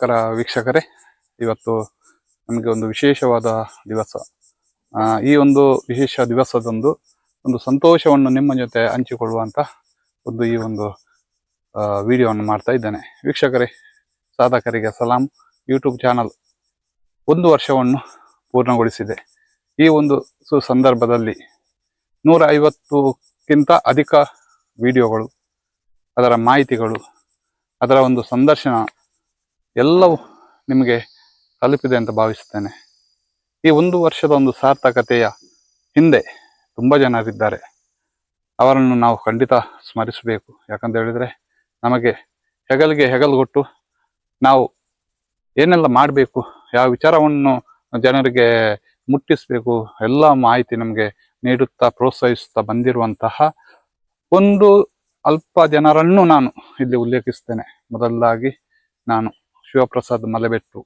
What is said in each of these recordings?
ನಮಸ್ಕಾರ ವೀಕ್ಷಕರೇ. ಇವತ್ತು ನಮಗೆ ಒಂದು ವಿಶೇಷವಾದ ದಿವಸ. ಈ ಒಂದು ವಿಶೇಷ ದಿವಸದಂದು ಒಂದು ಸಂತೋಷವನ್ನು ನಿಮ್ಮ ಜೊತೆ ಹಂಚಿಕೊಳ್ಳುವಂತ ಈ ಒಂದು ವಿಡಿಯೋವನ್ನು ಮಾಡ್ತಾ ಇದ್ದೇನೆ. ವೀಕ್ಷಕರೇ, ಸಾಧಕರಿಗೆ ಸಲಾಂ. ಯೂಟ್ಯೂಬ್ ಚಾನಲ್ 1 ವರ್ಷವನ್ನು ಪೂರ್ಣಗೊಳಿಸಿದೆ. ಈ ಒಂದು ಸಂದರ್ಭದಲ್ಲಿ 150ಕ್ಕಿಂತ ಅಧಿಕ ವಿಡಿಯೋಗಳು, ಅದರ ಮಾಹಿತಿಗಳು, ಅದರ ಒಂದು ಸಂದರ್ಶನ ಎಲ್ಲವೂ ನಿಮಗೆ ತಲುಪಿದೆ ಅಂತ ಭಾವಿಸ್ತೇನೆ. ಈ 1 ವರ್ಷದ ಒಂದು ಸಾರ್ಥಕತೆಯ ಹಿಂದೆ ತುಂಬ ಜನರಿದ್ದಾರೆ. ಅವರನ್ನು ನಾವು ಖಂಡಿತ ಸ್ಮರಿಸಬೇಕು. ಯಾಕಂತ ಹೇಳಿದರೆ, ನಮಗೆ ಹೆಗಲಿಗೆ ಹೆಗಲುಗೊಟ್ಟು ನಾವು ಏನೆಲ್ಲ ಮಾಡಬೇಕು, ಯಾವ ವಿಚಾರವನ್ನು ಜನರಿಗೆ ಮುಟ್ಟಿಸಬೇಕು, ಎಲ್ಲ ಮಾಹಿತಿ ನಮಗೆ ನೀಡುತ್ತಾ ಪ್ರೋತ್ಸಾಹಿಸುತ್ತಾ ಬಂದಿರುವಂತಹ ಒಂದು ಅಲ್ಪ ಜನರನ್ನು ನಾನು ಇಲ್ಲಿ ಉಲ್ಲೇಖಿಸ್ತೇನೆ. ಮೊದಲಾಗಿ ನಾನು ಶಿವಪ್ರಸಾದ್ ಮಲೆಬೆಟ್ಟು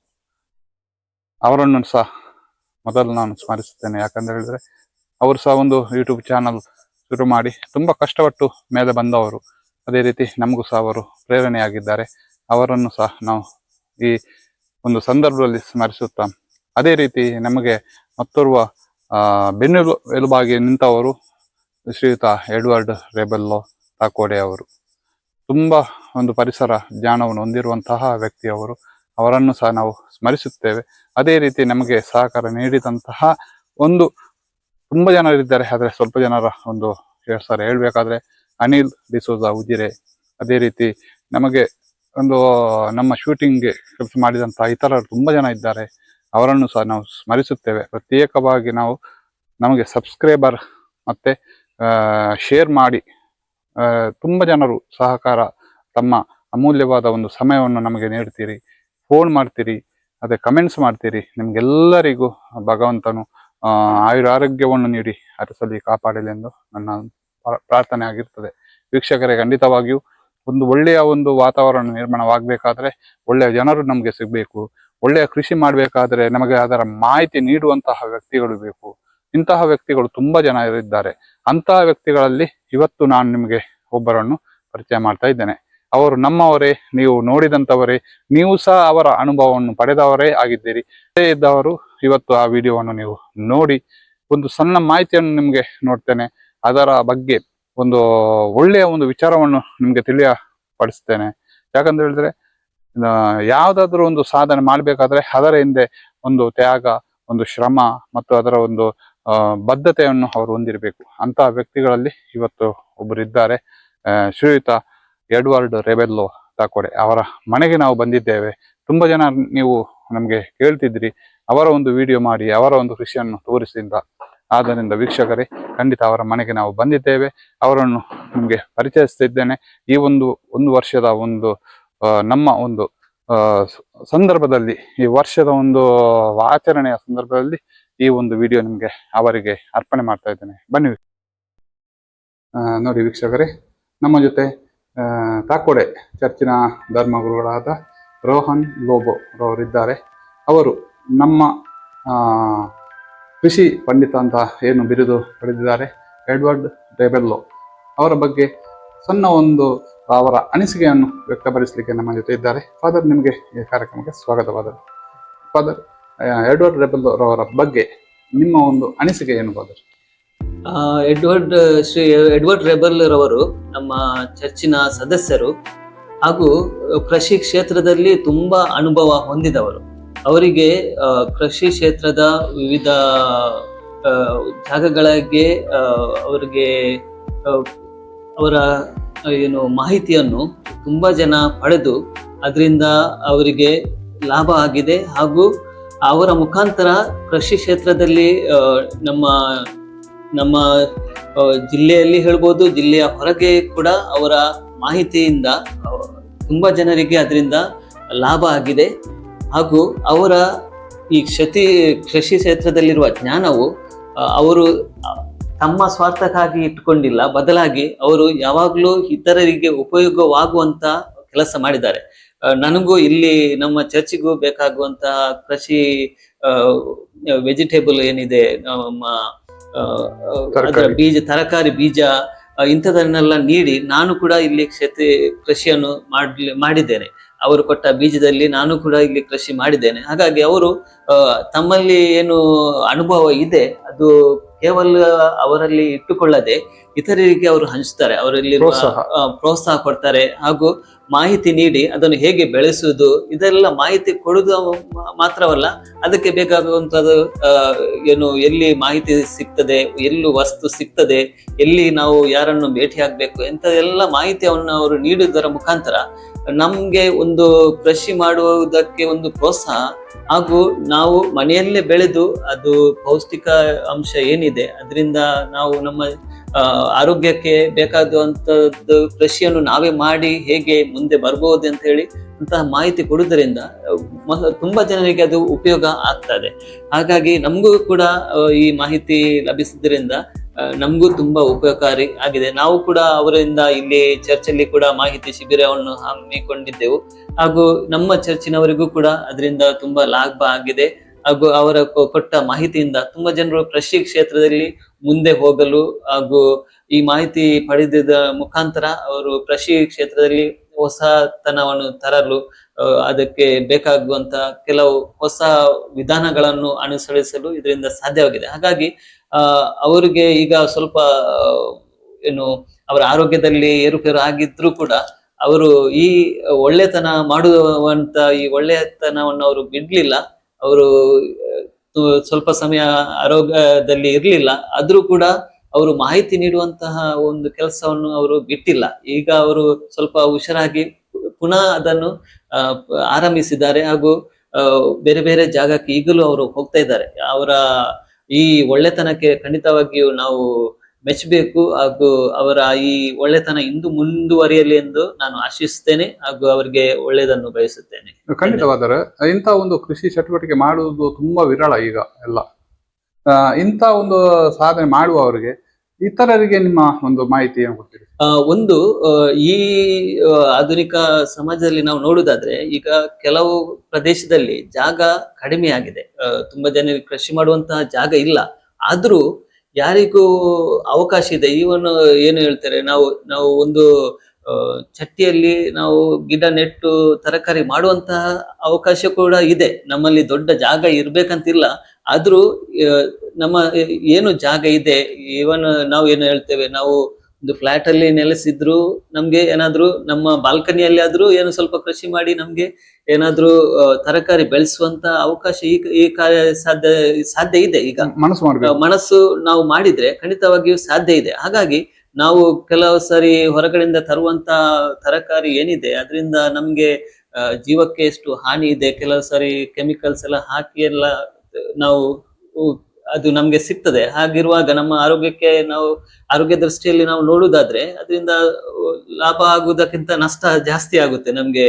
ಅವರನ್ನು ಸಹ ಮೊದಲು ನಾನು ಸ್ಮರಿಸುತ್ತೇನೆ. ಯಾಕಂತ ಹೇಳಿದ್ರೆ, ಅವರು ಸಹ ಒಂದು ಯೂಟ್ಯೂಬ್ ಚಾನಲ್ ಶುರು ಮಾಡಿ ತುಂಬ ಕಷ್ಟಪಟ್ಟು ಮೇಲೆ ಬಂದವರು. ಅದೇ ರೀತಿ ನಮಗೂ ಸಹ ಅವರು ಪ್ರೇರಣೆಯಾಗಿದ್ದಾರೆ. ಅವರನ್ನು ಸಹ ನಾವು ಈ ಒಂದು ಸಂದರ್ಭದಲ್ಲಿ ಸ್ಮರಿಸುತ್ತಾ, ಅದೇ ರೀತಿ ನಮಗೆ ಮತ್ತೋರ್ವ ಬೆನ್ನೆಲುಬಾಗಿ ನಿಂತವರು ಶ್ರೀಯುತ ಎಡ್ವರ್ಡ್ ರೆಬೆಲ್ಲೋ ತಾಕೋಡೆ ಅವರು. ತುಂಬ ಒಂದು ಪರಿಸರ ಜ್ಞಾನವನ್ನು ಹೊಂದಿರುವಂತಹ ವ್ಯಕ್ತಿಯವರು. ಅವರನ್ನು ಸಹ ನಾವು ಸ್ಮರಿಸುತ್ತೇವೆ. ಅದೇ ರೀತಿ ನಮಗೆ ಸಹಕಾರ ನೀಡಿದಂತಹ ತುಂಬ ಜನರಿದ್ದಾರೆ. ಆದರೆ ಸ್ವಲ್ಪ ಜನರ ಒಂದು ಹೆಸರು ಹೇಳ್ಬೇಕಾದ್ರೆ, ಅನಿಲ್ ಡಿಸೋಜ ಉಜಿರೆ, ಅದೇ ರೀತಿ ನಮಗೆ ನಮ್ಮ ಶೂಟಿಂಗ್ಗೆ ಕೆಲಸ ಮಾಡಿದಂತಹ ಇತರರು ತುಂಬ ಜನ ಇದ್ದಾರೆ. ಅವರನ್ನು ಸಹ ನಾವು ಸ್ಮರಿಸುತ್ತೇವೆ. ಪ್ರತ್ಯೇಕವಾಗಿ ನಮಗೆ ಸಬ್ಸ್ಕ್ರೈಬರ್ ಮತ್ತೆ ಶೇರ್ ಮಾಡಿ ತುಂಬ ಜನರು ಸಹಕಾರ, ತಮ್ಮ ಅಮೂಲ್ಯವಾದ ಒಂದು ಸಮಯವನ್ನು ನಮಗೆ ನೀಡ್ತೀರಿ, ಫೋನ್ ಮಾಡ್ತೀರಿ, ಅದೇ ಕಮೆಂಟ್ಸ್ ಮಾಡ್ತೀರಿ. ನಿಮ್ಗೆಲ್ಲರಿಗೂ ಭಗವಂತನು ಆಯುರಾರೋಗ್ಯವನ್ನು ನೀಡಿ ಹರಸಲಿ, ಕಾಪಾಡಲಿ ಎಂದು ನನ್ನ ಪ್ರಾರ್ಥನೆ ಆಗಿರ್ತದೆ. ವೀಕ್ಷಕರೇ, ಖಂಡಿತವಾಗಿಯೂ ಒಂದು ಒಳ್ಳೆಯ ಒಂದು ವಾತಾವರಣ ನಿರ್ಮಾಣವಾಗಬೇಕಾದ್ರೆ ಒಳ್ಳೆಯ ಜನರು ನಮಗೆ ಸಿಗಬೇಕು. ಒಳ್ಳೆಯ ಕೃಷಿ ಮಾಡಬೇಕಾದ್ರೆ ನಮಗೆ ಅದರ ಮಾಹಿತಿ ನೀಡುವಂತಹ ವ್ಯಕ್ತಿಗಳು ಬೇಕು. ಇಂತಹ ವ್ಯಕ್ತಿಗಳು ತುಂಬ ಜನ ಇದ್ದಾರೆ. ಅಂತಹ ವ್ಯಕ್ತಿಗಳಲ್ಲಿ ಇವತ್ತು ನಾನು ನಿಮಗೆ ಒಬ್ಬರನ್ನು ಪರಿಚಯ ಮಾಡ್ತಾ ಇದ್ದೇನೆ. ಅವರು ನಮ್ಮವರೇ, ನೀವು ನೋಡಿದಂಥವರೇ, ನೀವು ಸಹ ಅವರ ಅನುಭವವನ್ನು ಪಡೆದವರೇ ಆಗಿದ್ದೀರಿ. ಇದ್ದವರು ಇವತ್ತು ಆ ವಿಡಿಯೋವನ್ನು ನೀವು ನೋಡಿ ಒಂದು ಸಣ್ಣ ಮಾಹಿತಿಯನ್ನು ನಿಮಗೆ ನೋಡ್ತೇನೆ. ಅದರ ಬಗ್ಗೆ ಒಂದು ಒಳ್ಳೆಯ ಒಂದು ವಿಚಾರವನ್ನು ನಿಮಗೆ ತಿಳಿಯಪಡಿಸ್ತೇನೆ. ಯಾಕಂತ ಹೇಳಿದ್ರೆ, ಯಾವುದಾದ್ರೂ ಒಂದು ಸಾಧನೆ ಮಾಡಬೇಕಾದ್ರೆ ಅದರ ಹಿಂದೆ ಒಂದು ತ್ಯಾಗ, ಒಂದು ಶ್ರಮ ಮತ್ತು ಅದರ ಒಂದು ಬದ್ಧತೆಯನ್ನು ಅವರು ಹೊಂದಿರಬೇಕು. ಅಂತಹ ವ್ಯಕ್ತಿಗಳಲ್ಲಿ ಇವತ್ತು ಒಬ್ಬರು ಇದ್ದಾರೆ. ಶ್ರೀಯುತ ಎಡ್ವರ್ಡ್ ರೆಬೆಲ್ಲೋ ತಾಕೋಡೆ ಅವರ ಮನೆಗೆ ನಾವು ಬಂದಿದ್ದೇವೆ. ತುಂಬ ಜನ ನೀವು ನಮಗೆ ಕೇಳ್ತಿದ್ರಿ, ಅವರ ಒಂದು ವಿಡಿಯೋ ಮಾಡಿ ಅವರ ಒಂದು ಕೃಷಿಯನ್ನು ತೋರಿಸಿದ. ಆದ್ದರಿಂದ ವೀಕ್ಷಕರೇ, ಖಂಡಿತ ಅವರ ಮನೆಗೆ ನಾವು ಬಂದಿದ್ದೇವೆ. ಅವರನ್ನು ನಿಮಗೆ ಪರಿಚಯಿಸ್ತಿದ್ದೇನೆ. ಈ ಒಂದು ವರ್ಷದ ನಮ್ಮ ಒಂದು ಸಂದರ್ಭದಲ್ಲಿ, ಈ ವರ್ಷದ ಒಂದು ಆಚರಣೆಯ ಸಂದರ್ಭದಲ್ಲಿ ಈ ಒಂದು ವಿಡಿಯೋ ನಿಮಗೆ ಅವರಿಗೆ ಅರ್ಪಣೆ ಮಾಡ್ತಾ ಇದ್ದೇನೆ. ಬನ್ನಿ. ನೋಡಿ ವೀಕ್ಷಕರೇ, ನಮ್ಮ ಜೊತೆ ತಾಕೋಡೆ ಚರ್ಚಿನ ಧರ್ಮಗುರುಗಳಾದ ರೋಹನ್ ಲೋಬೋ ರವರಿದ್ದಾರೆ. ಅವರು ನಮ್ಮ ಕೃಷಿ ಪಂಡಿತ ಅಂತ ಏನು ಬಿರುದು ಪಡೆದಿದ್ದಾರೆ, ಎಡ್ವರ್ಡ್ ರೆಬೆಲ್ಲೋ ಅವರ ಬಗ್ಗೆ ಸಣ್ಣ ಅವರ ಅನಿಸಿಕೆಯನ್ನು ವ್ಯಕ್ತಪಡಿಸಲಿಕ್ಕೆ ನಮ್ಮ ಜೊತೆ ಇದ್ದಾರೆ. ಫಾದರ್, ನಿಮಗೆ ಈ ಕಾರ್ಯಕ್ರಮಕ್ಕೆ ಸ್ವಾಗತವಾದ. ಫಾದರ್, ಎಡ್ವರ್ಡ್ ರೆಬೆಲ್ಲೋ ರವರ ಬಗ್ಗೆ ನಿಮ್ಮ ಒಂದು ಅನಿಸಿಕೆ ಏನು ಫಾದರ್? ಶ್ರೀ ಎಡ್ವರ್ಡ್ ರೆಬೆಲ್ ರವರು ನಮ್ಮ ಚರ್ಚಿನ ಸದಸ್ಯರು ಹಾಗೂ ಕೃಷಿ ಕ್ಷೇತ್ರದಲ್ಲಿ ತುಂಬಾ ಅನುಭವ ಹೊಂದಿದವರು. ಅವರಿಗೆ ಕೃಷಿ ಕ್ಷೇತ್ರದ ವಿವಿಧ ಜಾಗಗಳಿಗೆ ಅವರಿಗೆ ಅವರ ಮಾಹಿತಿಯನ್ನು ತುಂಬಾ ಜನ ಪಡೆದು ಅದರಿಂದ ಅವರಿಗೆ ಲಾಭ ಆಗಿದೆ. ಹಾಗೂ ಅವರ ಮುಖಾಂತರ ಕೃಷಿ ಕ್ಷೇತ್ರದಲ್ಲಿ ನಮ್ಮ ಜಿಲ್ಲೆಯಲ್ಲಿ ಹೇಳ್ಬೋದು, ಜಿಲ್ಲೆಯ ಹೊರಗೆ ಕೂಡ ಅವರ ಮಾಹಿತಿಯಿಂದ ತುಂಬಾ ಜನರಿಗೆ ಅದರಿಂದ ಲಾಭ ಆಗಿದೆ. ಹಾಗೂ ಅವರ ಈ ಕೃಷಿ ಕ್ಷೇತ್ರದಲ್ಲಿರುವ ಜ್ಞಾನವು ಅವರು ತಮ್ಮ ಸ್ವಾರ್ಥಕ್ಕಾಗಿ ಇಟ್ಟುಕೊಂಡಿಲ್ಲ, ಬದಲಾಗಿ ಅವರು ಯಾವಾಗಲೂ ಇತರರಿಗೆ ಉಪಯೋಗವಾಗುವಂತ ಕೆಲಸ ಮಾಡಿದ್ದಾರೆ. ನನಗೂ ಇಲ್ಲಿ ನಮ್ಮ ಚರ್ಚಿಗೂ ಬೇಕಾಗುವಂತಹ ಕೃಷಿ ವೆಜಿಟೇಬಲ್ ಏನಿದೆ, ನಮ್ಮ ತರಕಾರಿ ಬೀಜ ಇಂಥದನ್ನೆಲ್ಲ ನೀಡಿ ನಾನು ಕೂಡ ಇಲ್ಲಿ ಕೃಷಿಯನ್ನು ಮಾಡಿದ್ದೇನೆ. ಅವರು ಕೊಟ್ಟ ಬೀಜದಲ್ಲಿ ನಾನು ಕೂಡ ಇಲ್ಲಿ ಕೃಷಿ ಮಾಡಿದ್ದೇನೆ. ಹಾಗಾಗಿ ಅವರು ತಮ್ಮಲ್ಲಿ ಏನು ಅನುಭವ ಇದೆ ಅದು ಕೇವಲ ಅವರಲ್ಲಿ ಇಟ್ಟುಕೊಳ್ಳದೆ ಇತರರಿಗೆ ಅವರು ಹಂಚ್ತಾರೆ, ಅವರಲ್ಲಿ ಪ್ರೋತ್ಸಾಹ ಕೊಡ್ತಾರೆ ಹಾಗೂ ಮಾಹಿತಿ ನೀಡಿ ಅದನ್ನು ಹೇಗೆ ಬೆಳೆಸುವುದು ಇದೆಲ್ಲ ಮಾಹಿತಿ ಕೊಡುವುದು ಮಾತ್ರವಲ್ಲ, ಅದಕ್ಕೆ ಬೇಕಾಗುವಂತದ್ದು ಏನು ಎಲ್ಲಿ ಮಾಹಿತಿ ಸಿಗ್ತದೆ, ಎಲ್ಲಿ ವಸ್ತು ಸಿಗ್ತದೆ, ಎಲ್ಲಿ ನಾವು ಯಾರನ್ನು ಭೇಟಿ ಆಗ್ಬೇಕು ಎಂತ ಮಾಹಿತಿಯನ್ನು ಅವರು ನೀಡುವುದರ ಮುಖಾಂತರ ನಮ್ಗೆ ಒಂದು ಕೃಷಿ ಮಾಡುವುದಕ್ಕೆ ಒಂದು ಪ್ರೋತ್ಸಾಹ ಹಾಗೂ ನಾವು ಮನೆಯಲ್ಲೇ ಬೆಳೆದು ಅದು ಪೌಷ್ಟಿಕ ಅಂಶ ಏನಿದೆ ಅದರಿಂದ ನಾವು ನಮ್ಮ ಆರೋಗ್ಯಕ್ಕೆ ಬೇಕಾದಂತದ್ದು ಕೃಷಿಯನ್ನು ನಾವೇ ಮಾಡಿ ಹೇಗೆ ಮುಂದೆ ಬರ್ಬೋದು ಅಂತ ಹೇಳಿ ಅಂತಹ ಮಾಹಿತಿ ಕೊಡುವುದರಿಂದ ತುಂಬಾ ಜನರಿಗೆ ಅದು ಉಪಯೋಗ ಆಗ್ತದೆ. ಹಾಗಾಗಿ ನಮಗೂ ಕೂಡ ಈ ಮಾಹಿತಿ ಲಭಿಸಿದ್ರಿಂದ ನಮಗೂ ತುಂಬಾ ಉಪಯೋಗಕಾರಿ ಆಗಿದೆ. ನಾವು ಕೂಡ ಅವರಿಂದ ಇಲ್ಲಿ ಚರ್ಚಲ್ಲಿ ಕೂಡ ಮಾಹಿತಿ ಶಿಬಿರವನ್ನು ಹಮ್ಮಿಕೊಂಡಿದ್ದೆವು ಹಾಗೂ ನಮ್ಮ ಚರ್ಚಿನವರಿಗೂ ಕೂಡ ಅದರಿಂದ ತುಂಬಾ ಲಾಭ ಆಗಿದೆ ಹಾಗೂ ಅವರ ಕೊಟ್ಟ ಮಾಹಿತಿಯಿಂದ ತುಂಬಾ ಜನರು ಕೃಷಿ ಕ್ಷೇತ್ರದಲ್ಲಿ ಮುಂದೆ ಹೋಗಲು ಹಾಗೂ ಈ ಮಾಹಿತಿ ಪಡೆದ ಮುಖಾಂತರ ಅವರು ಕೃಷಿ ಕ್ಷೇತ್ರದಲ್ಲಿ ಹೊಸತನವನ್ನು ತರಲು ಅದಕ್ಕೆ ಬೇಕಾಗುವಂತ ಕೆಲವು ಹೊಸ ವಿಧಾನಗಳನ್ನು ಅನುಸರಿಸಲು ಇದರಿಂದ ಸಾಧ್ಯವಾಗಿದೆ. ಹಾಗಾಗಿ ಅವರಿಗೆ ಈಗ ಸ್ವಲ್ಪ ಏನು ಅವರ ಆರೋಗ್ಯದಲ್ಲಿ ಏರುಪೇರು ಆಗಿದ್ರು ಕೂಡ ಅವರು ಈ ಒಳ್ಳೆತನ ಮಾಡುವಂತ ಈ ಒಳ್ಳೆತನವನ್ನು ಅವರು ಬಿಡ್ಲಿಲ್ಲ. ಅವರು ಸ್ವಲ್ಪ ಸಮಯ ಆರೋಗ್ಯದಲ್ಲಿ ಇರ್ಲಿಲ್ಲ, ಆದ್ರೂ ಕೂಡ ಅವರು ಮಾಹಿತಿ ನೀಡುವಂತಹ ಒಂದು ಕೆಲಸವನ್ನು ಅವರು ಬಿಟ್ಟಿಲ್ಲ. ಈಗ ಅವರು ಸ್ವಲ್ಪ ಹುಷಾರಾಗಿ ಪುನಃ ಅದನ್ನು ಆರಂಭಿಸಿದ್ದಾರೆ ಹಾಗೂ ಬೇರೆ ಬೇರೆ ಜಾಗಕ್ಕೆ ಈಗಲೂ ಅವರು ಹೋಗ್ತಾ ಇದ್ದಾರೆ. ಅವರ ಈ ಒಳ್ಳೆತನಕ್ಕೆ ಖಂಡಿತವಾಗಿಯೂ ನಾವು ಮೆಚ್ಚಬೇಕು ಹಾಗೂ ಅವರ ಈ ಒಳ್ಳೆತನ ಇಂದು ಮುಂದುವರಿಯಲಿ ಎಂದು ನಾನು ಆಶಿಸುತ್ತೇನೆ ಹಾಗೂ ಅವರಿಗೆ ಒಳ್ಳೆಯದನ್ನು ಬಯಸುತ್ತೇನೆ. ಖಂಡಿತವಾದರೆ ಇಂಥ ಒಂದು ಕೃಷಿ ಚಟುವಟಿಕೆ ಮಾಡುವುದು ತುಂಬಾ ವಿರಳ ಈಗ ಎಲ್ಲ. ಇಂಥ ಒಂದು ಸಾಧನೆ ಮಾಡುವವರಿಗೆ ಇತರರಿಗೆ ನಿಮ್ಮ ಒಂದು ಮಾಹಿತಿ ಏನು ಕೊಡ್ತೀರಿ? ಒಂದು ಈ ಆಧುನಿಕ ಸಮಾಜದಲ್ಲಿ ನಾವು ನೋಡುವುದಾದ್ರೆ ಈಗ ಕೆಲವು ಪ್ರದೇಶದಲ್ಲಿ ಜಾಗ ಕಡಿಮೆ ಆಗಿದೆ, ತುಂಬಾ ಜನರಿಗೆ ಕೃಷಿ ಮಾಡುವಂತಹ ಜಾಗ ಇಲ್ಲ, ಆದ್ರೂ ಯಾರಿಗೂ ಅವಕಾಶ ಇದೆ. ಇವನ್ ಏನು ಹೇಳ್ತಾರೆ, ನಾವು ಒಂದು ಚಟ್ಟಿಯಲ್ಲಿ ನಾವು ಗಿಡ ನೆಟ್ಟು ತರಕಾರಿ ಮಾಡುವಂತಹ ಅವಕಾಶ ಕೂಡ ಇದೆ. ನಮ್ಮಲ್ಲಿ ದೊಡ್ಡ ಜಾಗ ಇರ್ಬೇಕಂತಿಲ್ಲ, ಆದ್ರೂ ನಮ್ಮ ಏನು ಜಾಗ ಇದೆ, ಇವನ್ ನಾವು ಏನು ಹೇಳ್ತೇವೆ, ನಾವು ಒಂದು ಫ್ಲಾಟ್ ಅಲ್ಲಿ ನೆಲೆಸಿದ್ರು ನಮ್ಗೆ ಏನಾದ್ರೂ ನಮ್ಮ ಬಾಲ್ಕನಿಯಲ್ಲಿ ಆದ್ರೂ ಏನು ಸ್ವಲ್ಪ ಕೃಷಿ ಮಾಡಿ ನಮ್ಗೆ ಏನಾದ್ರೂ ತರಕಾರಿ ಬೆಳೆಸುವಂತ ಅವಕಾಶ ಈ ಸಾಧ್ಯ ಇದೆ. ಈಗ ಮನಸ್ಸು ನಾವು ಮಾಡಿದ್ರೆ ಖಂಡಿತವಾಗಿಯೂ ಸಾಧ್ಯ ಇದೆ. ಹಾಗಾಗಿ ನಾವು ಕೆಲವು ಸಾರಿ ಹೊರಗಡೆಯಿಂದ ತರುವಂತ ತರಕಾರಿ ಏನಿದೆ ಅದರಿಂದ ನಮ್ಗೆ ಜೀವಕ್ಕೆ ಎಷ್ಟು ಹಾನಿ ಇದೆ, ಕೆಲವು ಸಾರಿ ಕೆಮಿಕಲ್ಸ್ ಎಲ್ಲ ಹಾಕಿ ಎಲ್ಲ ನಾವು ಅದು ನಮ್ಗೆ ಸಿಗ್ತದೆ. ಹಾಗಿರುವಾಗ ನಮ್ಮ ಆರೋಗ್ಯಕ್ಕೆ ನಾವು ಆರೋಗ್ಯ ದೃಷ್ಟಿಯಲ್ಲಿ ನಾವು ನೋಡುವುದಾದ್ರೆ ಅದರಿಂದ ಲಾಭ ಆಗುವುದಕ್ಕಿಂತ ನಷ್ಟ ಜಾಸ್ತಿ ಆಗುತ್ತೆ ನಮ್ಗೆ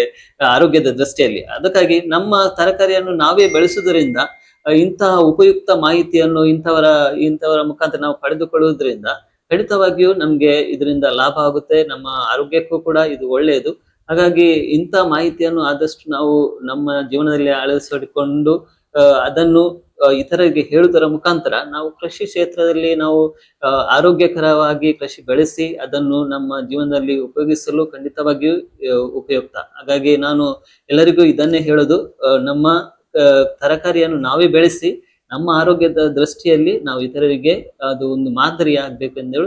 ಆರೋಗ್ಯದ ದೃಷ್ಟಿಯಲ್ಲಿ. ಅದಕ್ಕಾಗಿ ನಮ್ಮ ತರಕಾರಿಯನ್ನು ನಾವೇ ಬೆಳೆಸುವುದರಿಂದ ಇಂತಹ ಉಪಯುಕ್ತ ಮಾಹಿತಿಯನ್ನು ಇಂಥವರ ಮುಖಾಂತರ ನಾವು ಪಡೆದುಕೊಳ್ಳುವುದರಿಂದ ಖಂಡಿತವಾಗಿಯೂ ನಮ್ಗೆ ಇದರಿಂದ ಲಾಭ ಆಗುತ್ತೆ, ನಮ್ಮ ಆರೋಗ್ಯಕ್ಕೂ ಕೂಡ ಇದು ಒಳ್ಳೆಯದು. ಹಾಗಾಗಿ ಇಂಥ ಮಾಹಿತಿಯನ್ನು ಆದಷ್ಟು ನಾವು ನಮ್ಮ ಜೀವನದಲ್ಲಿ ಅಳವಡಿಸಿಕೊಂಡು ಅದನ್ನು ಇತರರಿಗೆ ಹೇಳುವುದರ ಮುಖಾಂತರ ನಾವು ಕೃಷಿ ಕ್ಷೇತ್ರದಲ್ಲಿ ನಾವು ಆರೋಗ್ಯಕರವಾಗಿ ಕೃಷಿ ಬೆಳೆಸಿ ಅದನ್ನು ನಮ್ಮ ಜೀವನದಲ್ಲಿ ಉಪಯೋಗಿಸಲು ಖಂಡಿತವಾಗಿಯೂ ಉಪಯುಕ್ತ. ಹಾಗಾಗಿ ನಾನು ಎಲ್ಲರಿಗೂ ಇದನ್ನೇ ಹೇಳೋದು, ನಮ್ಮ ತರಕಾರಿಯನ್ನು ನಾವೇ ಬೆಳೆಸಿ ನಮ್ಮ ಆರೋಗ್ಯದ ದೃಷ್ಟಿಯಲ್ಲಿ ನಾವು ಇತರರಿಗೆ ಅದು ಒಂದು ಮಾದರಿ ಆಗ್ಬೇಕೆಂದು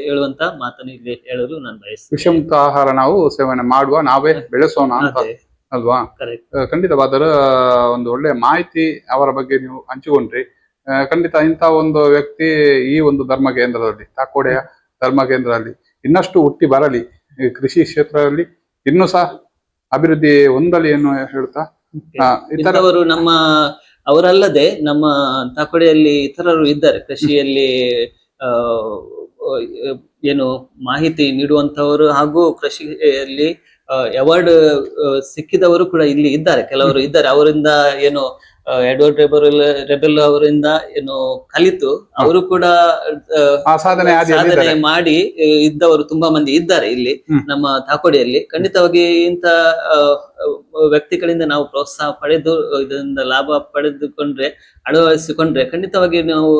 ಹೇಳುವಂತ ಮಾತನ್ನು ಇಲ್ಲಿ ಹೇಳಲು ನಾನು ಬಯಸ್ತೇನೆ. ವಿಷಮುಕ್ತ ಆಹಾರ ನಾವು ಸೇವನೆ ಮಾಡುವ, ನಾವೇ ಬೆಳೆಸೋಣ ಅಂತ ಅಲ್ವಾ? ಖಂಡಿತವಾದ ಒಂದು ಒಳ್ಳೆ ಮಾಹಿತಿ ಅವರ ಬಗ್ಗೆ ನೀವು ಹಂಚಿಕೊಂಡ್ರಿ. ಖಂಡಿತ ಇಂಥ ಒಂದು ವ್ಯಕ್ತಿ ಈ ಒಂದು ಧರ್ಮ ಕೇಂದ್ರದಲ್ಲಿ, ತಾಕೋಡೆಯ ಧರ್ಮ ಕೇಂದ್ರದಲ್ಲಿ ಇನ್ನಷ್ಟು ಹುಟ್ಟಿ ಬರಲಿ, ಕೃಷಿ ಕ್ಷೇತ್ರದಲ್ಲಿ ಇನ್ನೂ ಸಹ ಅಭಿವೃದ್ಧಿ ಹೊಂದಲಿ ಏನು ಹೇಳ್ತಾ ಇತರವರು ಅವರಲ್ಲದೆ ನಮ್ಮ ತಾಕೋಡೆಯಲ್ಲಿ ಇತರರು ಇದ್ದಾರೆ ಕೃಷಿಯಲ್ಲಿ ಏನು ಮಾಹಿತಿ ನೀಡುವಂತವರು ಹಾಗೂ ಕೃಷಿಯಲ್ಲಿ ಅವಾರ್ಡ್ ಸಿಕ್ಕಿದವರು ಕೂಡ ಇಲ್ಲಿ ಇದ್ದಾರೆ, ಕೆಲವರು ಇದ್ದಾರೆ. ಅವರಿಂದ ಏನು ಎಡ್ವರ್ಡ್ ರೆಬೆಲ್ ಅವರಿಂದ ಏನು ಕಲಿತು ಅವರು ಕೂಡ ಸಾಧನೆ ಮಾಡಿ ಇದ್ದವರು ತುಂಬಾ ಮಂದಿ ಇದ್ದಾರೆ ಇಲ್ಲಿ ನಮ್ಮ ತಾಕೋಡಿಯಲ್ಲಿ. ಖಂಡಿತವಾಗಿ ಇಂಥ ವ್ಯಕ್ತಿಗಳಿಂದ ನಾವು ಪ್ರೋತ್ಸಾಹ ಪಡೆದು ಇದರಿಂದ ಲಾಭ ಪಡೆದುಕೊಂಡ್ರೆ, ಅಳವಡಿಸಿಕೊಂಡ್ರೆ ಖಂಡಿತವಾಗಿ ನಾವು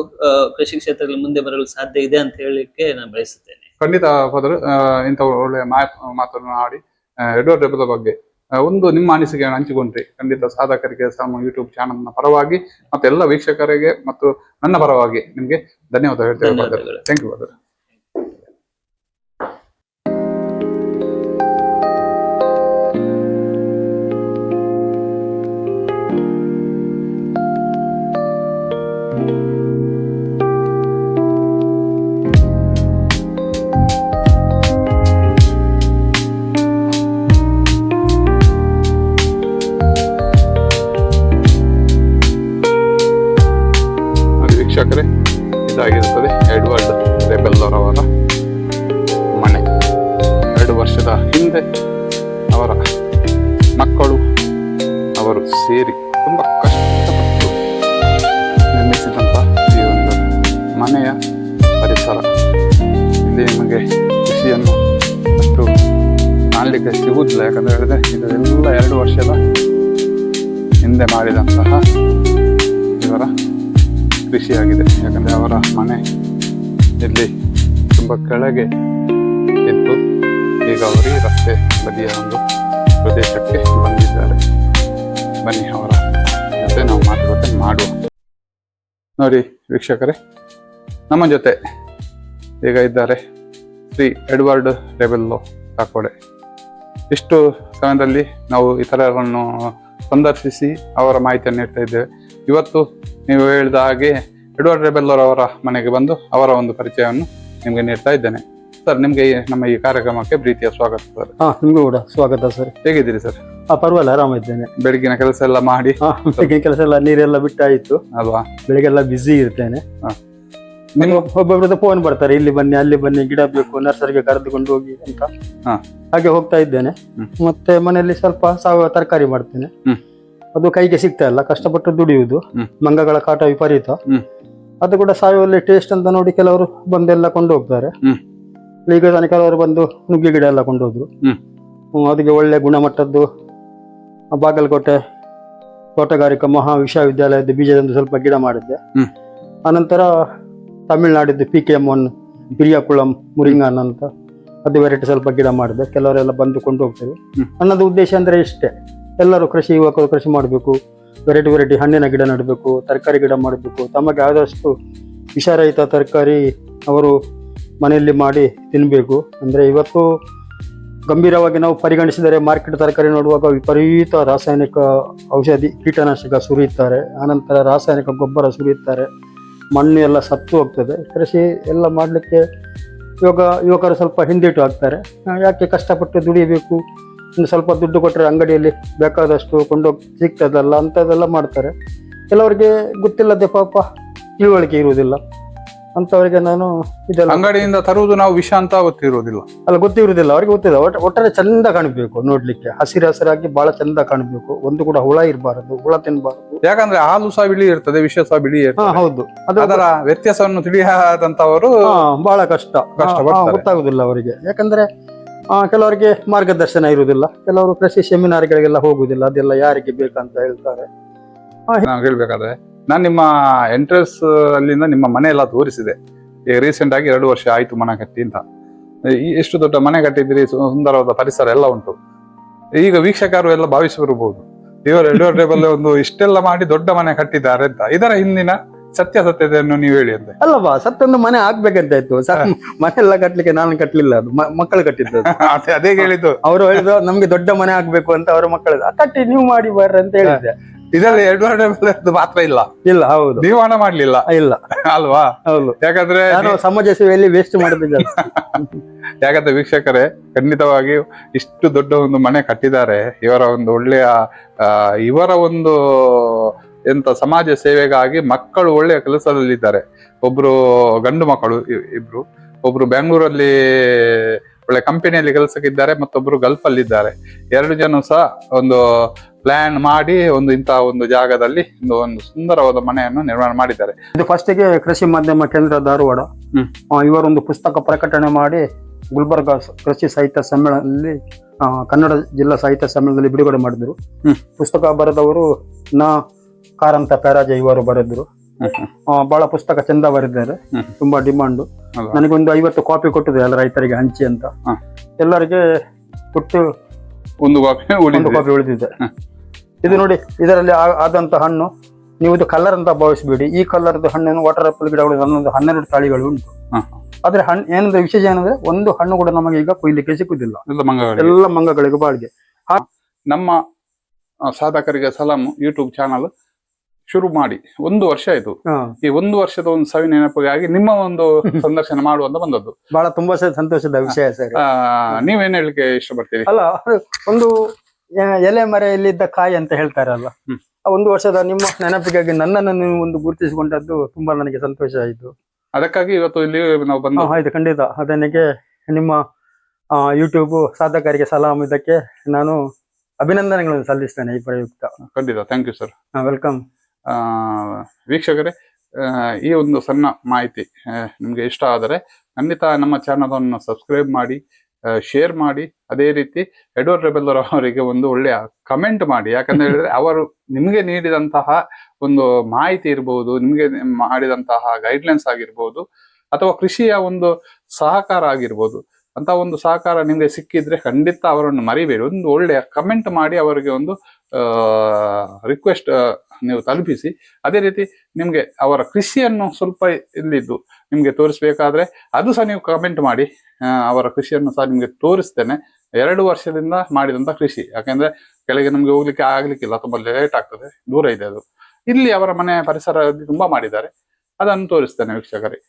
ಕೃಷಿ ಕ್ಷೇತ್ರದಲ್ಲಿ ಮುಂದೆ ಬರಲು ಸಾಧ್ಯ ಇದೆ ಅಂತ ಹೇಳಲಿಕ್ಕೆ ನಾನು ಬಯಸುತ್ತೇನೆ. ಖಂಡಿತ ಇಂಥ ಒಳ್ಳೆ ಮಾತನ್ನು ಆಡಿ ಎಡ್ವರ್ಡ್ ರೆಬೆಲ್ ಬಗ್ಗೆ ಒಂದು ನಿಮ್ಮ ಅನಿಸಿಕೆಯನ್ನು ಹಂಚಿಕೊಂಡ್ರಿ. ಖಂಡಿತ ಸಾಧಕರಿಗೆ ಯೂಟ್ಯೂಬ್ ಚಾನಲ್ನ ಪರವಾಗಿ ಮತ್ತೆ ಎಲ್ಲ ವೀಕ್ಷಕರಿಗೆ ಮತ್ತು ನನ್ನ ಪರವಾಗಿ ನಿಮ್ಗೆ ಧನ್ಯವಾದ ಹೇಳ್ತೇವೆ. Thank you brother. ವೀಕ್ಷಕರೇ, ಇದಾಗಿರುತ್ತದೆ ಎಡ್ವರ್ಡ್ ರೆಬೆಲ್ಲರ್ ಅವರ ಮನೆ. 2 ವರ್ಷದ ಹಿಂದೆ ಅವರ ಮಕ್ಕಳು ಅವರು ಸೇರಿ ತುಂಬಾ ಕಷ್ಟಪಟ್ಟು ನಿರ್ಮಿಸಿದಂತ ಈ ಒಂದು ಮನೆಯ ಪರಿಸರ. ಇಲ್ಲಿ ನಿಮಗೆ ಕೃಷಿಯನ್ನು ಅಷ್ಟು ಕಾಣಲಿಕ್ಕೆ ಸಿಗುವುದಿಲ್ಲ. ಯಾಕಂದ್ರೆ ಹೇಳಿದ್ರೆ ಇದೆಲ್ಲ 2 ವರ್ಷದ ಹಿಂದೆ ಮಾಡಿದಂತಹ ಇವರ ಕೃಷಿಯಾಗಿದೆ. ಯಾಕಂದ್ರೆ ಅವರ ಮನೆ ಇಲ್ಲಿ ತುಂಬಾ ಕೆಳಗೆ ಇತ್ತು. ಈಗ ಅವರು ಈ ರಸ್ತೆ ಬದಿಯ ಒಂದು ಪ್ರದೇಶಕ್ಕೆ ಬಂದಿದ್ದಾರೆ. ಬನ್ನಿ ಅವರ ಜೊತೆ ನಾವು ಮಾತುಕತೆ ಮಾಡುವ. ನೋಡಿ ವೀಕ್ಷಕರೇ, ನಮ್ಮ ಜೊತೆ ಈಗ ಇದ್ದಾರೆ ಶ್ರೀ ಎಡ್ವರ್ಡ್ ರೆಬೆಲ್ಲೋ ಕಾಕೋಡೆ. ಇಷ್ಟು ಸಮಯದಲ್ಲಿ ನಾವು ಇತರರನ್ನು ಸಂದರ್ಶಿಸಿ ಅವರ ಮಾಹಿತಿಯನ್ನು ನೀಡ್ತಾ ಇದ್ದೇವೆ. ಇವತ್ತು ನೀವು ಹೇಳಿದ ಹಾಗೆ ಎಡ್ವರ್ಡ್ ರೆಬೆಲ್ಲರ್ ಅವರ ಮನೆಗೆ ಬಂದು ಅವರ ಒಂದು ಪರಿಚಯವನ್ನು ನಿಮ್ಗೆ ನೀಡ್ತಾ ಇದ್ದೇನೆ. ಸರ್, ನಿಮ್ಗೆ ನಮ್ಮ ಈ ಕಾರ್ಯಕ್ರಮಕ್ಕೆ ಪ್ರೀತಿಯ ಸ್ವಾಗತ ಸರ್. ನಿಮ್ಗೂ ಕೂಡ ಸ್ವಾಗತ ಸರ್. ಹೇಗಿದ್ದೀರಿ ಸರ್? ಪರವಾಗಿಲ್ಲ, ಆರಾಮಿದ್ದೇನೆ. ಬೆಳಗಿನ ಕೆಲಸ ಎಲ್ಲ ಮಾಡಿ ಬೆಳಗಿನ ಕೆಲಸ ಎಲ್ಲ ನೀರೆಲ್ಲ ಬಿಟ್ಟಾಯಿತು ಅಲ್ವಾ? ಬೆಳಿಗ್ಗೆಲ್ಲ ಬಿಸಿ ಇರ್ತೇನೆ. ನಿಮ್ಮ ಒಬ್ಬೊಬ್ರದ್ದು ಫೋನ್ ಬರ್ತಾರೆ, ಇಲ್ಲಿ ಬನ್ನಿ ಅಲ್ಲಿ ಬನ್ನಿ, ಗಿಡ ಬೇಕು, ನರ್ಸರಿಗೆ ಕರೆದುಕೊಂಡು ಹೋಗಿ ಅಂತ. ಹಾಗೆ ಹೋಗ್ತಾ ಇದ್ದೇನೆ. ಮತ್ತೆ ಮನೆಯಲ್ಲಿ ಸ್ವಲ್ಪ ಸಾವಯವ ತರಕಾರಿ ಮಾಡ್ತೇನೆ. ಅದು ಕೈಗೆ ಸಿಗ್ತಾ ಇಲ್ಲ, ಕಷ್ಟಪಟ್ಟು ದುಡಿಯುವುದು. ಮಂಗಗಳ ಕಾಟ ವಿಪರೀತ. ಅದು ಕೂಡ ಸಾವಯವಲ್ಲಿ ಟೇಸ್ಟ್ ಅಂತ ನೋಡಿ ಕೆಲವರು ಬಂದೆಲ್ಲ ಕೊಂಡು ಹೋಗ್ತಾರೆ. ಈಗ ತಾನೇ ಕೆಲವರು ಬಂದು ನುಗ್ಗೆ ಗಿಡ ಎಲ್ಲ ಕೊಂಡೋದ್ರು. ಅದಕ್ಕೆ ಒಳ್ಳೆ ಗುಣಮಟ್ಟದ್ದು ಬಾಗಲಕೋಟೆ ತೋಟಗಾರಿಕಾ ಮಹಾ ವಿಶ್ವವಿದ್ಯಾಲಯದ ಬೀಜದಿಂದ ಸ್ವಲ್ಪ ಗಿಡ ಮಾಡಿದ್ದೆ. ಆನಂತರ ತಮಿಳ್ನಾಡಿದ್ದು PKM1 ಹಿರಿಯಕುಳಂ ಮುರಿಂಗಾನ್ ಅಂತ ಅದು ವೆರೈಟಿ ಸ್ವಲ್ಪ ಗಿಡ ಮಾಡಿದೆ. ಕೆಲವರೆಲ್ಲ ಬಂದು ಕೊಂಡು ಹೋಗ್ತೇವೆ. ನನ್ನದು ಉದ್ದೇಶ ಅಂದ್ರೆ ಇಷ್ಟೇ, ಎಲ್ಲರೂ ಯುವಕರು ಕೃಷಿ ಮಾಡಬೇಕು, ವೆರೈಟಿ ಹಣ್ಣಿನ ಗಿಡ ನೆಡಬೇಕು, ತರಕಾರಿ ಗಿಡ ಮಾಡಬೇಕು. ತಮಗೆ ಆದಷ್ಟು ವಿಷರಹಿತ ತರಕಾರಿ ಅವರು ಮನೆಯಲ್ಲಿ ಮಾಡಿ ತಿನ್ನಬೇಕು. ಅಂದರೆ ಇವತ್ತು ಗಂಭೀರವಾಗಿ ನಾವು ಪರಿಗಣಿಸಿದರೆ ಮಾರ್ಕೆಟ್ ತರಕಾರಿ ನೋಡುವಾಗ ವಿಪರೀತ ರಾಸಾಯನಿಕ ಔಷಧಿ ಕೀಟನಾಶಕ ಸುರಿಯುತ್ತಾರೆ, ಆನಂತರ ರಾಸಾಯನಿಕ ಗೊಬ್ಬರ ಸುರಿಯುತ್ತಾರೆ, ಮಣ್ಣು ಎಲ್ಲ ಸತ್ತು ಹೋಗ್ತದೆ. ಕೃಷಿ ಎಲ್ಲ ಮಾಡಲಿಕ್ಕೆ ಯುವಕರು ಸ್ವಲ್ಪ ಹಿಂದೇಟು ಆಗ್ತಾರೆ. ಯಾಕೆ ಕಷ್ಟಪಟ್ಟು ದುಡಿಯಬೇಕು, ಇನ್ನು ಸ್ವಲ್ಪ ದುಡ್ಡು ಕೊಟ್ಟರೆ ಅಂಗಡಿಯಲ್ಲಿ ಬೇಕಾದಷ್ಟು ಕೊಂಡೋಗಿ ಸಿಗ್ತದಲ್ಲ ಅಂಥದ್ದೆಲ್ಲ ಮಾಡ್ತಾರೆ. ಕೆಲವರಿಗೆ ಗೊತ್ತಿಲ್ಲದೆ ಪಾಪ ತಿಳುವಳಿಕೆ ಇರುವುದಿಲ್ಲ ಅಂತವರಿಗೆ ನಾನು ಇದೆಲ್ಲ ಅಂಗಡಿಯಿಂದ ತರುವುದು ನಾವು ವಿಷ ಅಂತ ಗೊತ್ತಿರುವುದಿಲ್ಲ, ಗೊತ್ತಿರುವುದಿಲ್ಲ. ಅವ್ರಿಗೆ ಗೊತ್ತಿಲ್ಲ. ಒಟ್ಟಾರೆ ಚಂದ ಕಾಣಬೇಕು, ನೋಡ್ಲಿಕ್ಕೆ ಹಸಿರಾಗಿ ಬಹಳ ಚಂದ ಕಾಣಬೇಕು. ಒಂದು ಕೂಡ ಹುಳ ಇರಬಾರದು, ಹುಳ ತಿನ್ನಬಾರದು. ಯಾಕಂದ್ರೆ ಹಾಲು ಸಹ ಬಿಳಿ ಇರ್ತದೆ, ವಿಷ ಸಹ ಬಿಳಿ ಇರ್ತದೆ. ಹೌದು, ಅದರ ವ್ಯತ್ಯಾಸವನ್ನು ತಿಳಿಯಾದಂತವರು ಬಹಳ ಕಷ್ಟಪಡ್ತಾರೆ, ಗೊತ್ತಾಗುದಿಲ್ಲ ಅವರಿಗೆ. ಯಾಕಂದ್ರೆ ಕೆಲವರಿಗೆ ಮಾರ್ಗದರ್ಶನ ಇರುವುದಿಲ್ಲ, ಕೆಲವರು ಕೃಷಿ ಸೆಮಿನಾರ್ಗಳಿಗೆಲ್ಲ ಹೋಗುದಿಲ್ಲ. ಅದೆಲ್ಲ ಯಾರಿಗೆ ಬೇಕಂತ ಹೇಳ್ತಾರೆ. ನಾವು ಹೇಳ್ಬೇಕಾದ್ರೆ ನಾನು ನಿಮ್ಮ ಎಂಟ್ರೆನ್ಸ್ ಅಲ್ಲಿಂದ ನಿಮ್ಮ ಮನೆ ಎಲ್ಲ ತೋರಿಸಿದೆ. ಈಗ ರೀಸೆಂಟ್ ಆಗಿ 2 ವರ್ಷ ಆಯ್ತು ಮನೆ ಕಟ್ಟಿ ಅಂತ. ಎಷ್ಟು ದೊಡ್ಡ ಮನೆ ಕಟ್ಟಿದ್ರಿ, ಸುಂದರವಾದ ಪರಿಸರ ಎಲ್ಲ ಉಂಟು. ಈಗ ವೀಕ್ಷಕರು ಎಲ್ಲ ಭಾವಿಸಿರಬಹುದು, ಇವರು ಎಡ್ವರ್ಡ್ ರೆಬೆಲ್ಲೋ ಒಂದು ಇಷ್ಟೆಲ್ಲ ಮಾಡಿ ದೊಡ್ಡ ಮನೆ ಕಟ್ಟಿದ್ದಾರೆ ಅಂತ. ಇದರ ಹಿಂದಿನ ಸತ್ಯತೆಯನ್ನು ನೀವು ಹೇಳಿ ಅಂತ. ಅಲ್ಲವಾ, ಸತ್ತೊಂದು ಮನೆ ಆಗ್ಬೇಕಂತ ಇತ್ತು. ಮನೆ ಎಲ್ಲ ಕಟ್ಲಿಕ್ಕೆ ನಾನು ಕಟ್ಲಿಲ್ಲ, ಅದು ಮಕ್ಕಳು ಕಟ್ಟಿದ್ದು. ಅದೇ ಹೇಳಿದ್ದು, ಅವರು ಹೇಳಿದ್ರು ನಮ್ಗೆ ದೊಡ್ಡ ಮನೆ ಆಗ್ಬೇಕು ಅಂತ. ಅವರ ಮಕ್ಕಳು ಕಟ್ಟಿ ನೀವು ಮಾಡಿ ಬರ್ರಿ ಅಂತ ಹೇಳಿದ್ದೆ. ಇದರಲ್ಲಿ ಎಡ್ವರ್ಡ್ ರೆಬೆಲ್ಲೋ ಮಾತ್ರ ಇಲ್ಲ. ಹೌದು, ನೀವು ಹಣ ಮಾಡ್ಲಿಲ್ಲ ಇಲ್ಲ ಅಲ್ವಾ? ಹೌದು, ಯಾಕಂದ್ರೆ ನಾನು ಸಮಾಜ ಸೇವೆಯಲ್ಲಿ ವೇಸ್ಟ್ ಮಾಡಿದ್ದೆ. ಯಾಕಂದ್ರೆ ವೀಕ್ಷಕರೇ, ಖಂಡಿತವಾಗಿ ಇಷ್ಟು ದೊಡ್ಡ ಒಂದು ಮನೆ ಕಟ್ಟಿದ್ದಾರೆ. ಇವರ ಒಂದು ಒಳ್ಳೆಯ ಇವರ ಒಂದು ಎಂತ ಸಮಾಜ ಸೇವೆಗಾಗಿ ಮಕ್ಕಳು ಒಳ್ಳೆಯ ಕೆಲಸದಲ್ಲಿದ್ದಾರೆ. ಒಬ್ರು ಗಂಡು ಮಕ್ಕಳು ಇಬ್ರು, ಒಬ್ರು ಬೆಂಗಳೂರಲ್ಲಿ ಒಳ್ಳೆ ಕಂಪನಿಯಲ್ಲಿ ಕೆಲಸಕ್ಕಿದ್ದಾರೆ, ಮತ್ತೊಬ್ರು ಗಲ್ಫ್ ಅಲ್ಲಿ ಇದ್ದಾರೆ. 2 ಜನ ಸಹ ಒಂದು ಪ್ಲಾನ್ ಮಾಡಿ ಇಂತಹ ಒಂದು ಜಾಗದಲ್ಲಿ ಒಂದು ಸುಂದರವಾದ ಮನೆಯನ್ನು ನಿರ್ಮಾಣ ಮಾಡಿದ್ದಾರೆ. ಇದು ಫಸ್ಟಿಗೆ ಕೃಷಿ ಮಾಧ್ಯಮ ಕೇಂದ್ರ ಧಾರವಾಡ ಇವರೊಂದು ಪುಸ್ತಕ ಪ್ರಕಟಣೆ ಮಾಡಿ ಗುಲ್ಬರ್ಗಾ ಕೃಷಿ ಸಾಹಿತ್ಯ ಸಮ್ಮೇಳನದಲ್ಲಿ ಕನ್ನಡ ಜಿಲ್ಲಾ ಸಾಹಿತ್ಯ ಸಮ್ಮೇಳನದಲ್ಲಿ ಬಿಡುಗಡೆ ಮಾಡಿದ್ರು. ಪುಸ್ತಕ ಬರೆದವರು ಕಾರಂತ ಪ್ಯಾರಾಜ ಇವರು ಬರೆದ್ರು. ಬಹಳ ಪುಸ್ತಕ ಚಂದ ಬರೆದಿದ್ದಾರೆ, ತುಂಬಾ ಡಿಮಾಂಡು. ನನಗೊಂದು 50 ಕಾಪಿ ಕೊಟ್ಟಿದೆ ಎಲ್ಲ ರೈತರಿಗೆ ಹಂಚಿ ಅಂತ. ಎಲ್ಲರಿಗೆ ಕೊಟ್ಟು ಒಂದು ಕಾಪಿ ಒಂದು ಉಳಿದಿದೆ. ಕಾಪಿ ಉಳಿದಿದೆ. ಹ. ಇದು ನೋಡಿ, ಇದರಲ್ಲಿ ಆದಂತ ಹಣ್ಣು ನೀವು ಇದು ಕಲರ್ ಅಂತ ಭಾವಿಸಬೇಡಿ. ಈ ಕಲರ್ದು ಹಣ್ಣನ್ನು ವಾಟರ್ ಆಪಲ್ ಗಿಡಗಳು ನನ್ನೊಂದು 12 ತಳಿಗಳು ಉಂಟು. ಹ. ಆದ್ರೆ ಹಣ್ಣು ಏನಂದ್ರೆ ವಿಶೇಷ ಏನಂದ್ರೆ ಒಂದು ಹಣ್ಣು ಕೂಡ ನಮಗೆ ಈಗ ಕೊಯ್ಲಿಕ್ಕೆ ಸಿಕ್ಕುದಿಲ್ಲ. ಎಲ್ಲ ಮಂಗಗಳಿಗೆ. ಎಲ್ಲ ಮಂಗಗಳಿಗೆ ಬಾಳ್ಗೆ. ನಮ್ಮ ಸಾಧಕರಿಗೆ ಸಲಾಂ ಯೂಟ್ಯೂಬ್ ಚಾನಲ್ ಶುರು ಮಾಡಿ 1 ವರ್ಷ ಆಯ್ತು. ಹ. ಈ 1 ವರ್ಷದ ಒಂದು ಸವಿ ನೆನಪಿಗಾಗಿ ನಿಮ್ಮ ಒಂದು ಸಂದರ್ಶನ ಮಾಡುವಂತ ಬಂದದ್ದು. ಬಹಳ ತುಂಬಾ ಸಂತೋಷದ ವಿಷಯ ಸರ್. ನೀವೇನ್ ಹೇಳಿಕೆ ಇಷ್ಟಪಡ್ತೀರಿ? ಅಲ್ಲ, ಒಂದು ಎಲೆ ಮರೆಯಲ್ಲಿದ್ದ ಕಾಯಿ ಅಂತ ಹೇಳ್ತಾರಲ್ಲ, ಹ್ಮ್. ಆ 1 ವರ್ಷದ ನಿಮ್ಮ ನೆನಪಿಗಾಗಿ ನನ್ನನ್ನು ನೀವು ಒಂದು ಗುರುತಿಸಿಕೊಂಡದ್ದು ತುಂಬಾ ನನಗೆ ಸಂತೋಷ ಆಯಿತು. ಅದಕ್ಕಾಗಿ ಇವತ್ತು ಇಲ್ಲಿ ನಾವು ಬಂದು ಆಯ್ತು, ಖಂಡಿತ. ಅದನಿಗೆ ನಿಮ್ಮ ಯೂಟ್ಯೂಬ್ ಸಾಧಕರಿಗೆ ಸಲಾಂ ಇದಕ್ಕೆ ನಾನು ಅಭಿನಂದನೆಗಳನ್ನು ಸಲ್ಲಿಸ್ತೇನೆ ಈ ಪ್ರಯುಕ್ತ. ಖಂಡಿತ, ಥ್ಯಾಂಕ್ ಯು ಸರ್. ವೆಲ್ಕಮ್. ವೀಕ್ಷಕರೇ, ಈ ಒಂದು ಸಣ್ಣ ಮಾಹಿತಿ ನಿಮ್ಗೆ ಇಷ್ಟ ಆದರೆ ಖಂಡಿತ ನಮ್ಮ ಚಾನಲ್ ಅನ್ನು ಸಬ್ಸ್ಕ್ರೈಬ್ ಮಾಡಿ, ಶೇರ್ ಮಾಡಿ. ಅದೇ ರೀತಿ ಎಡ್ವರ್ಡ್ ರೆಬೆಲ್ಲರ್ ಅವರಿಗೆ ಒಂದು ಒಳ್ಳೆಯ ಕಮೆಂಟ್ ಮಾಡಿ. ಯಾಕಂತ ಹೇಳಿದ್ರೆ ಅವರು ನಿಮಗೆ ನೀಡಿದಂತಹ ಒಂದು ಮಾಹಿತಿ ಇರ್ಬೋದು, ನಿಮಗೆ ಮಾಡಿದಂತಹ ಗೈಡ್ಲೈನ್ಸ್ ಆಗಿರ್ಬೋದು, ಅಥವಾ ಕೃಷಿಯ ಒಂದು ಸಹಕಾರ ಆಗಿರ್ಬೋದು, ಅಂತ ಒಂದು ಸಹಕಾರ ನಿಮಗೆ ಸಿಕ್ಕಿದ್ರೆ ಖಂಡಿತ ಅವರನ್ನು ಮರಿಬೇಡಿ. ಒಂದು ಒಳ್ಳೆಯ ಕಮೆಂಟ್ ಮಾಡಿ ಅವರಿಗೆ ಒಂದು ರಿಕ್ವೆಸ್ಟ್ ನೀವು ತಲುಪಿಸಿ. ಅದೇ ರೀತಿ ನಿಮ್ಗೆ ಅವರ ಕೃಷಿಯನ್ನು ಸ್ವಲ್ಪ ಇಲ್ಲಿದ್ದು ನಿಮ್ಗೆ ತೋರಿಸ್ಬೇಕಾದ್ರೆ ಅದು ಸಹ ನೀವು ಕಮೆಂಟ್ ಮಾಡಿ. ಅವರ ಕೃಷಿಯನ್ನು ಸಹ ನಿಮ್ಗೆ ತೋರಿಸ್ತೇನೆ. 2 ವರ್ಷದಿಂದ ಮಾಡಿದಂತ ಕೃಷಿ. ಯಾಕಂದ್ರೆ ಕೆಳಗೆ ನಮ್ಗೆ ಹೋಗ್ಲಿಕ್ಕೆ ಆಗ್ಲಿಕ್ಕಿಲ್ಲ, ತುಂಬಾ ಲೇಟ್ ಆಗ್ತದೆ, ದೂರ ಇದೆ ಅದು. ಇಲ್ಲಿ ಅವರ ಮನೆ ಪರಿಸರ ತುಂಬಾ ಮಾಡಿದ್ದಾರೆ, ಅದನ್ನು ತೋರಿಸ್ತೇನೆ ವೀಕ್ಷಕರೇ.